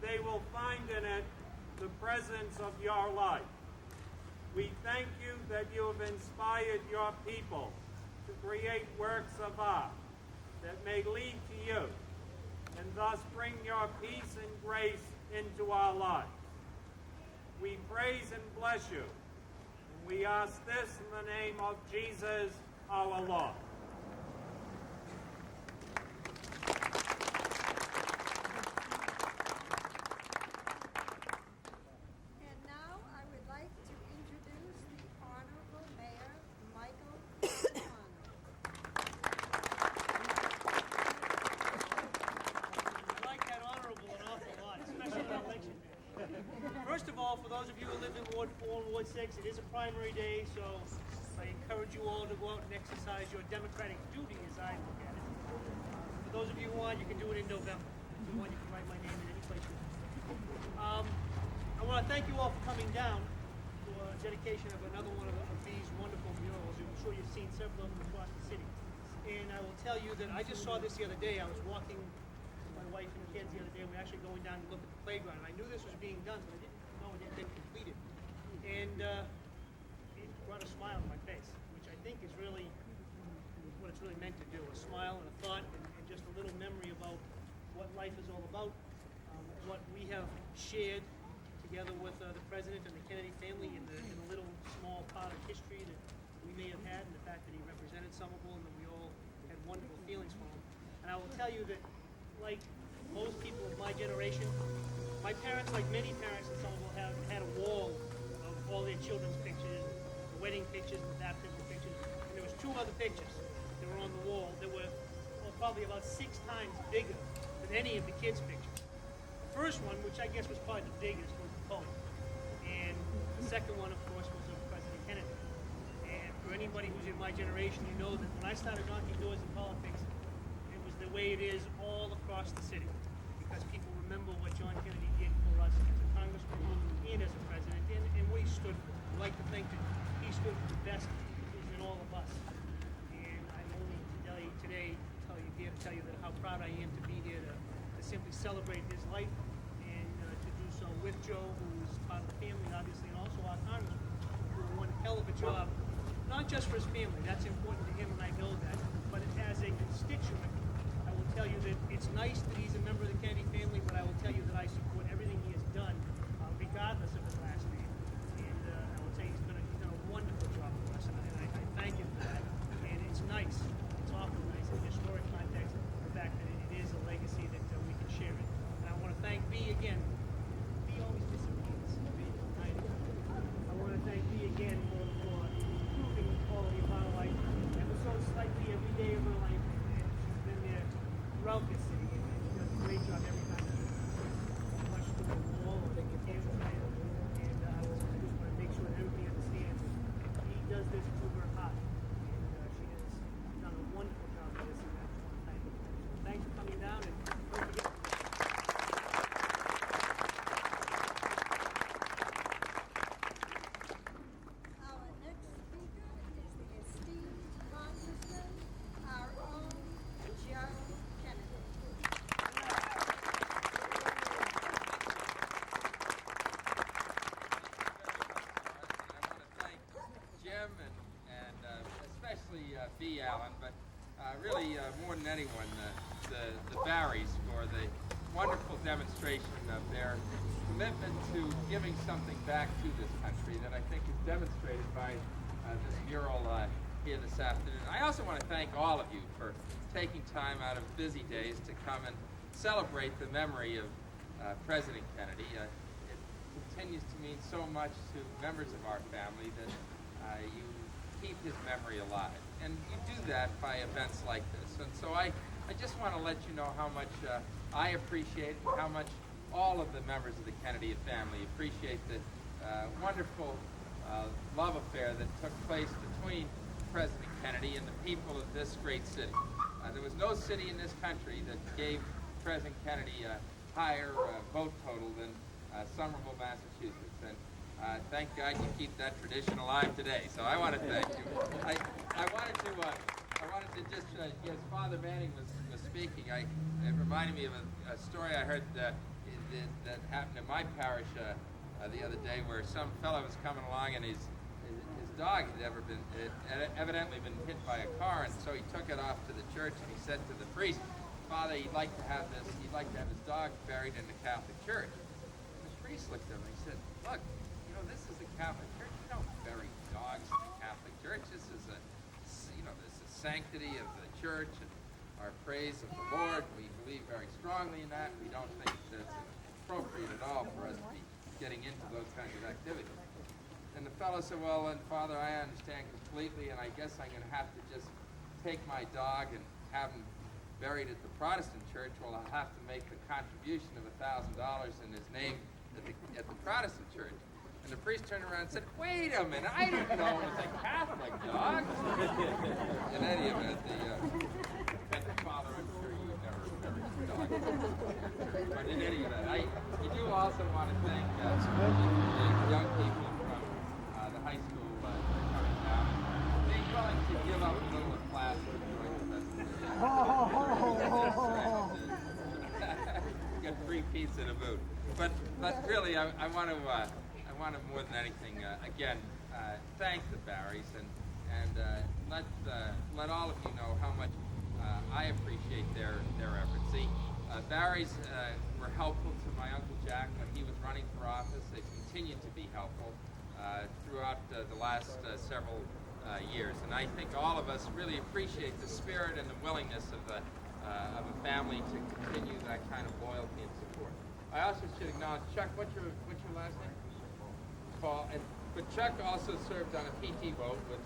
but they will find in it the presence of your life. We thank you that you have inspired your people to create works of art that may lead to you and thus bring your peace and grace into our lives. We praise and bless you. And we ask this in the name of Jesus, our Lord. And now I would like to introduce the Honorable Mayor, Michael. I like that honorable an awful lot, especially on election day. First of all, for those of you who live in Ward 4 and Ward 6, it is a primary day, so I encourage you all to go out and exercise your democratic duty as I look at it. For those of you who want, you can do it in November. If you want, you can write my name in any place you want. I want to thank you all for coming down for a dedication of another one of these wonderful murals. I'm sure you've seen several of them across the city. And I will tell you that I just saw this the other day. I was walking with my wife and kids the other day, and we were actually going down to look at the playground. And I knew this was being done, but I didn't know it had been completed. And it brought a smile to my face, which I think is really what it's really meant to do. A smile and a thought and just a little memory about what life is all about, what we have shared together with the President and the Kennedy family in the little small part of history that we may have had, and the fact that he represented Somerville and that we all had wonderful feelings for him. And I will tell you that, like most people of my generation, my parents, like many parents in Somerville, have had a wall of all their children's pictures, the wedding pictures, the baptismal pictures, and there was two other pictures that were on the wall that were probably about 6 times bigger than any of the kids' pictures. The first one, which I guess was probably the biggest, was the poem. And the second one, of course, was of President Kennedy. And for anybody who's in my generation, you know that when I started knocking doors in politics, it was the way it is all across the city. Because people remember what John Kennedy did for us as a congressman and as a president, and what he stood for. We like to think that he stood for the best in all of us. And I'm only today here to tell you that how proud I am to be here to simply celebrate his life and to do so with Joe, who is part of the family, obviously, and also our congressman, who did one hell of a job, not just for his family, that's important to him, and I know that, but as a constituent, I will tell you that it's nice that he's a member of the Kennedy family, but I will tell you that I support everything he has done, regardless of his last name. And I will tell you he's done a wonderful job for us, and I thank him for that. And it's nice, it's awful nice in historic context, the fact that it is a legacy that we can share it. And I want to thank B again. B always disappears. I want to thank B again for improving the quality of our life ever so slightly every day of her life. And she's been there throughout this city, and she does a great job every time she runs through the wall or the campus. And I just want to make sure that everybody understands that he does this to her heart. And she has done a wonderful job with this, and I just want to thank her. So thanks for coming down, and don't forget. Our next speaker is the esteemed Congressman, our own Joe Kennedy. I want to thank Jim and especially B. Allen, but really more than anyone, the Barrys for the wonderful demonstration of their commitment to giving something back to this country that I think is demonstrated by this mural here this afternoon. I also want to thank all of you for taking time out of busy days to come and celebrate the memory of President Kennedy. It continues to mean so much to members of our family that you keep his memory alive. And you do that by events like this. And so I just want to let you know how much I appreciate and how much all of the members of the Kennedy family appreciate the wonderful love affair that took place between President Kennedy and the people of this great city. There was no city in this country that gave President Kennedy a higher vote total than Somerville, Massachusetts. And thank God you keep that tradition alive today. So I want to thank you. I wanted to just, as Father Manning was speaking, it reminded me of a story I heard that happened in my parish the other day, where some fellow was coming along and his dog had evidently been hit by a car, and so he took it off to the church, and he said to the priest, "Father, he'd like to have his dog buried in the Catholic Church." And the priest looked at him and he said, "Look, this is the Catholic Church. You don't bury dogs in the Catholic Church. This is the sanctity of the church and our praise of the Lord. We believe very strongly in that. We don't think that it's appropriate at all for us to be getting into those kinds of activities." And the fellow said, "Well, then, Father, I understand completely, and I guess I'm going to have to just take my dog and have him buried at the Protestant church. Well, I'll have to make the contribution of $1,000 in his name at the Protestant church." And the priest turned around and said, "Wait a minute, I didn't know it was a Catholic dog." In any event, the father, I'm sure you would never bury a dog. But in any event, I do also want to thank the young people from the high school for coming down and being willing to give up a little of class to join the festival. Get free pizza to boot. But really, I want to more than anything again thank the Barrys and let all of you know how much I appreciate their efforts. The Barrys were helpful to my Uncle Jack when he was running for office. They continued to be helpful throughout the last several years, and I think all of us really appreciate the spirit and the willingness of a family to continue that kind of loyalty and support. I also should acknowledge Chuck. What's your last name? Paul. But Chuck also served on a PT boat with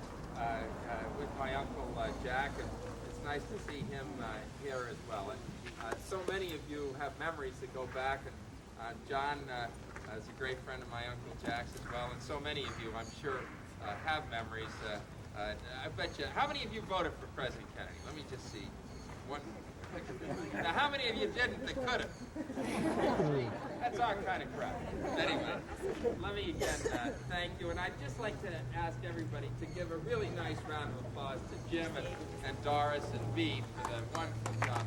my Uncle Jack, and it's nice to see him here as well. And so many of you have memories that go back, and John is a great friend of my Uncle Jack's as well, and so many of you, I'm sure, have memories. I bet you. How many of you voted for President Kennedy? Let me just see. One. Now, how many of you didn't that could have? That's our kind of crowd. Anyway, let me again thank you, and I'd just like to ask everybody to give a really nice round of applause to Jim and Doris and Bee for the wonderful job.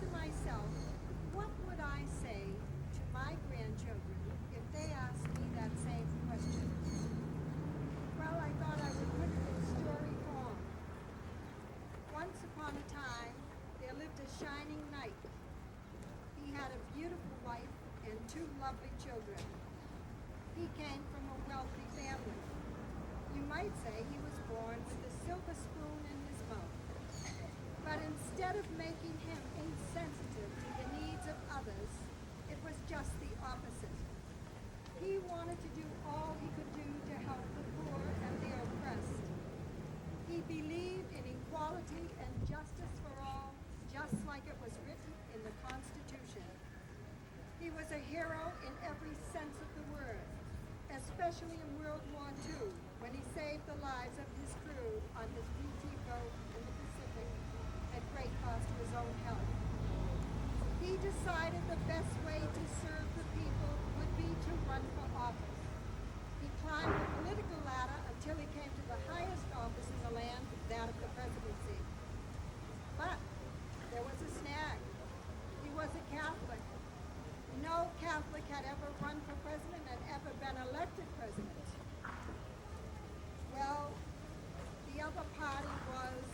To myself, what would I say to my grandchildren if they asked me that same question? Well, I thought I would put it in story form. Once upon a time, there lived a shining knight. He had a beautiful wife and 2 lovely children. He came from a wealthy family. You might say he was born with a silver spoon in his mouth. But instead of making him insensitive to the needs of others, it was just the opposite. He wanted to do all he could do to help the poor and the oppressed. He believed in equality and justice for all, just like it was written in the Constitution. He was a hero in every sense of the word, especially in World War II, when he saved the lives of his crew on his PT boat in the Pacific at great cost to his own health. He decided the best way to serve the people would be to run for office. He climbed the political ladder until he came to the highest office in the land, that of the presidency. But there was a snag. He was a Catholic. No Catholic had ever run for president and ever been elected president. Well, the other party was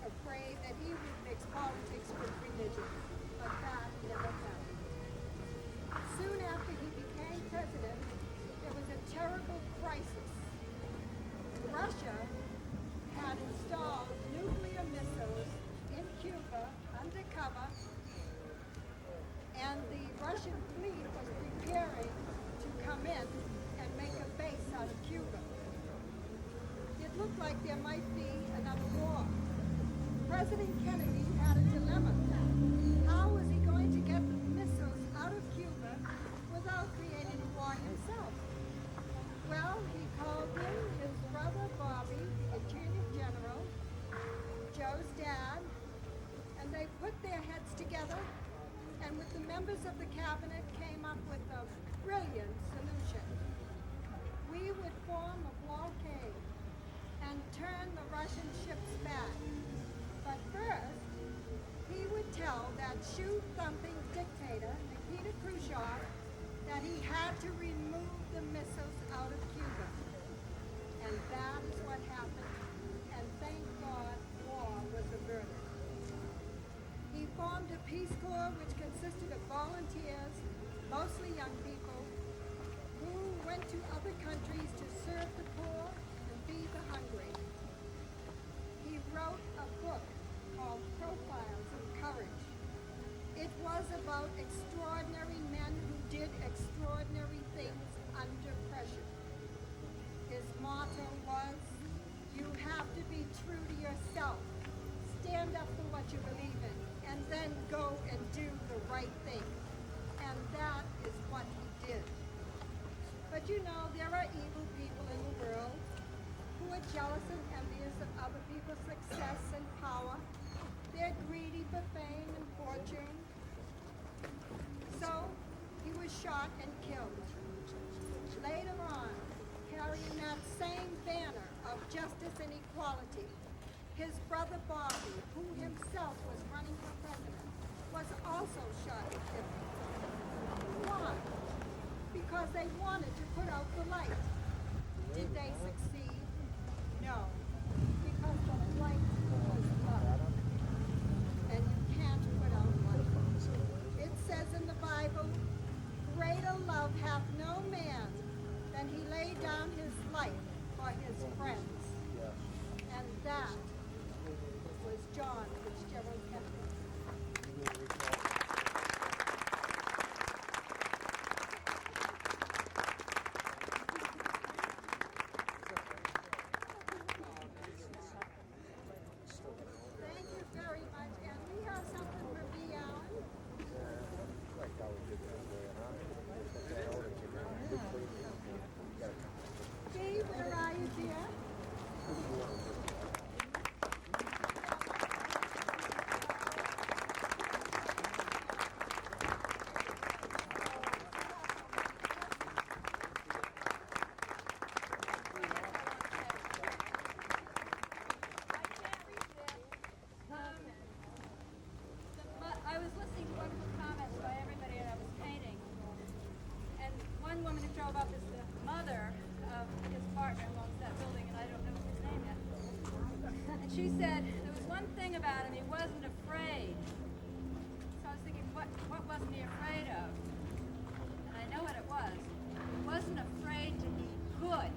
afraid that he would mix politics with religion, but that never happened. Soon after he Cuba. It looked like there might be another war. President Kennedy had a dilemma. How was he going to get the missiles out of Cuba without creating a war himself? Well, he called in his brother Bobby, Attorney General, Joe's dad, and they put their heads together, and with the members of the cabinet came up with a brilliant solution. We would form a blockade and turn the Russian ships back. But first, he would tell that shoe-thumping dictator, Nikita Khrushchev, that he had to remove the missiles out of Cuba. And that is what happened, and thank God war was averted. He formed a Peace Corps which consisted of volunteers, mostly young people, who went to other countries to serve the poor and feed the hungry. He wrote a book called Profiles of Courage. It was about extraordinary men who did extraordinary things under pressure. His motto was, you have to be true to yourself, stand up for what you believe in, and then go and do the right thing. And that is what he did. But you know, there are evil people in the world who are jealous and envious of other people's success and power. They're greedy for fame and fortune. So he was shot and killed. Later on, carrying that same banner of justice and equality, his brother Bobby, who himself was running for president, was also shot and killed. Why? Because they wanted to put out the light. Did they succeed? No. Because the light was love. And you can't put out light. It says in the Bible, greater love hath no man than he laid down his life for his friends. And that was John Fitzgerald Kennedy. Thank you very much. And we have something for V. Allen. Steve, where are you, dear? I was listening to wonderful comments by everybody and I was painting. And one woman who drove up is the mother of his partner who owns that building, and I don't know his name yet. And she said there was one thing about him, he wasn't afraid. So I was thinking, what wasn't he afraid of? And I know what it was. He wasn't afraid to be good.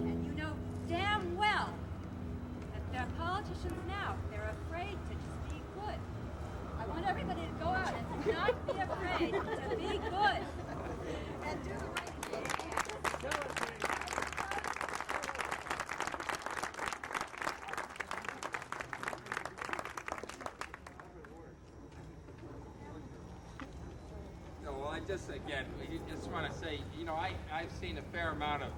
And you know damn well that there are politicians now, they're afraid to just be good. I want everybody to go out and not be afraid to be good. And do the right thing. No, well, I just want to say, you know, I've seen a fair amount of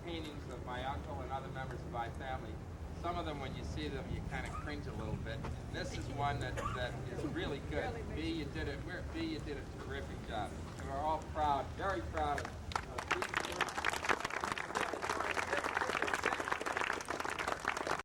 paintings of my uncle and other members of my family. Some of them, when you see them, you kind of cringe a little bit. This is one that is really good. B, you did a terrific job. And we're all proud, very proud of these.